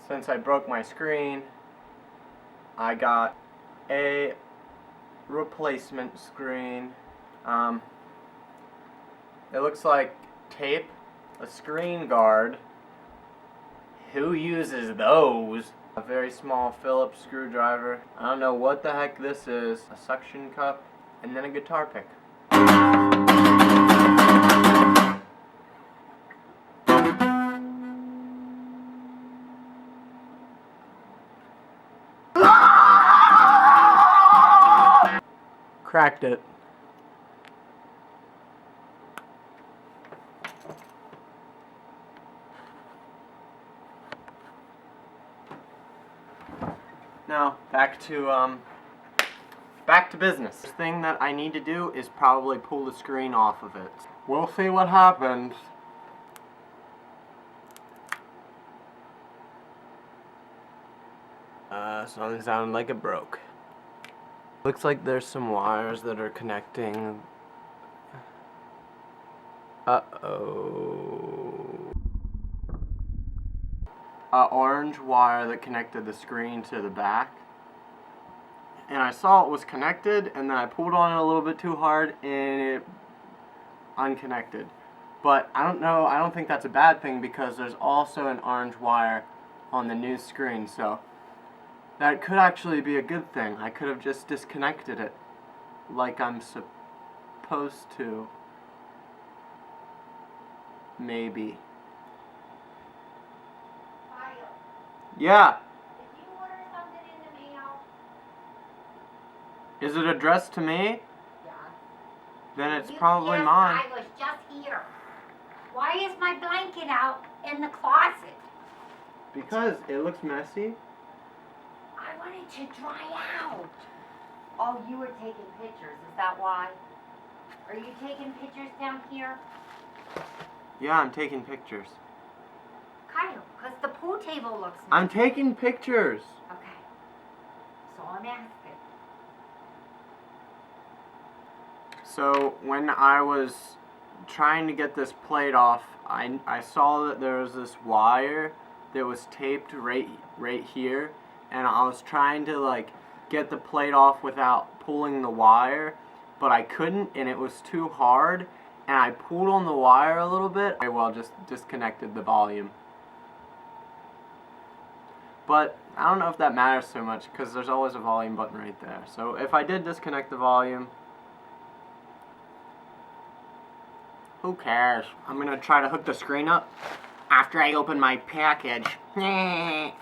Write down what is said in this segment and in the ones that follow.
since I broke my screen, I got a replacement screen. It looks like tape, a screen guard. Who uses those? A very small Phillips screwdriver. I don't know what the heck this is. A suction cup, and then a guitar pick. Cracked it. Now, back to business. The thing that I need to do is probably pull the screen off of it. We'll see what happens. Something sounded like it broke. Looks like there's some wires that are connecting. Uh-oh. An orange wire that connected the screen to the back. And I saw it was connected, and then I pulled on it a little bit too hard, and it unconnected. But I don't know, I don't think that's a bad thing, because there's also an orange wire on the new screen, so that could actually be a good thing. I could have just disconnected it like I'm supposed to. Maybe. Kyle, Yeah. did you order something in the mail? Is it addressed to me? Yeah. Then it's probably Yes, mine. I was just here. Why is my blanket out in the closet? Because it looks messy. I wanted to dry out. Oh, you were taking pictures, is that why? Are you taking pictures down here? Yeah, I'm taking pictures. Kyle, because the pool table looks nice. I'm taking pictures. Okay. So I'm asking. So when I was trying to get this plate off, I saw that there was this wire that was taped right here, and I was trying to like get the plate off without pulling the wire, but I couldn't, and it was too hard, and I pulled on the wire a little bit. Very well, just disconnected the volume. But I don't know if that matters so much, because there's always a volume button right there. So if I did disconnect the volume, who cares? I'm gonna try to hook the screen up after I open my package. And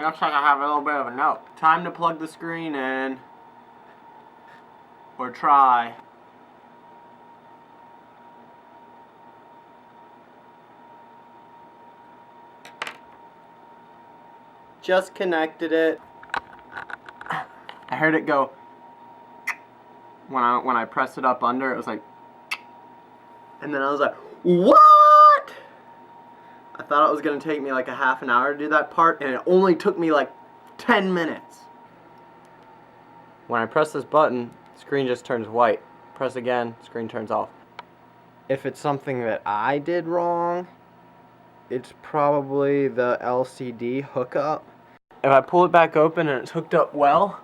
it looks like I have a little bit of a note. Time to plug the screen in. Or try. Just connected it. I heard it go. When I pressed it up under, it was like, and then I was like, what? I thought it was going to take me like a half an hour to do that part, and it only took me like 10 minutes. When I press this button, the screen just turns white. Press again, screen turns off. If it's something that I did wrong, it's probably the LCD hookup. If I pull it back open and it's hooked up well,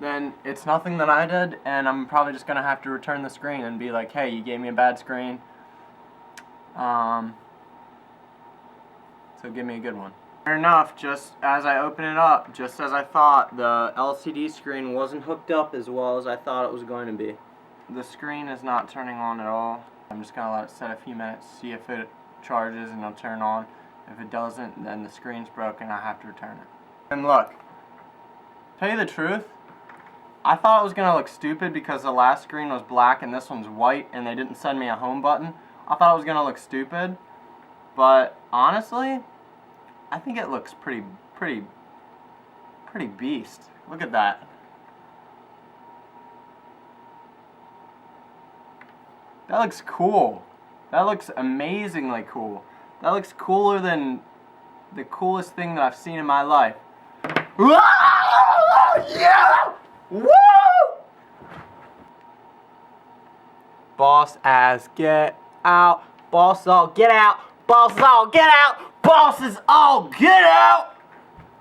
then it's nothing that I did, and I'm probably just going to have to return the screen and be like, hey, you gave me a bad screen. So give me a good one. Fair enough, just as I open it up, just as I thought, the LCD screen wasn't hooked up as well as I thought it was going to be. The screen is not turning on at all. I'm just going to let it set a few minutes, see if it charges, and it'll turn on. If it doesn't, then the screen's broken, I have to return it. And look, tell you the truth, I thought it was going to look stupid because the last screen was black and this one's white and they didn't send me a home button. I thought it was going to look stupid, but honestly, I think it looks pretty beast. Look at that. That looks cool. That looks amazingly cool. That looks cooler than the coolest thing that I've seen in my life. Yeah! Woo! Boss ass, get out. Boss all, get out. Boss all, get out. boss is all get out!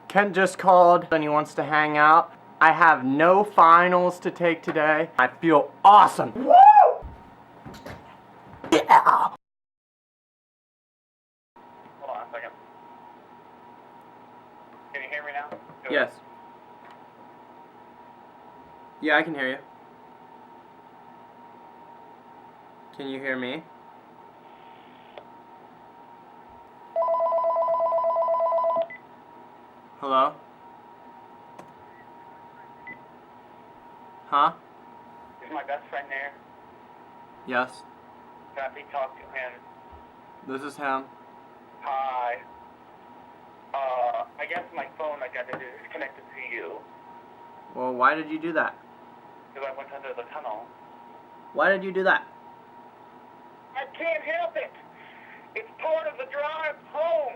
Kent just called and he wants to hang out. I have no finals to take today. I feel awesome. Woo! Yeah! Hold on a second. Can you hear me now? Good. Yes. Yeah, I can hear you. Can you hear me? Hello? Huh? Is my best friend there? Yes. Can I please talk to him? This is him. Hi. I guess my phone I got is connected to you. Well, why did you do that? Because I went under the tunnel. Why did you do that? I can't help it. It's part of the drive home.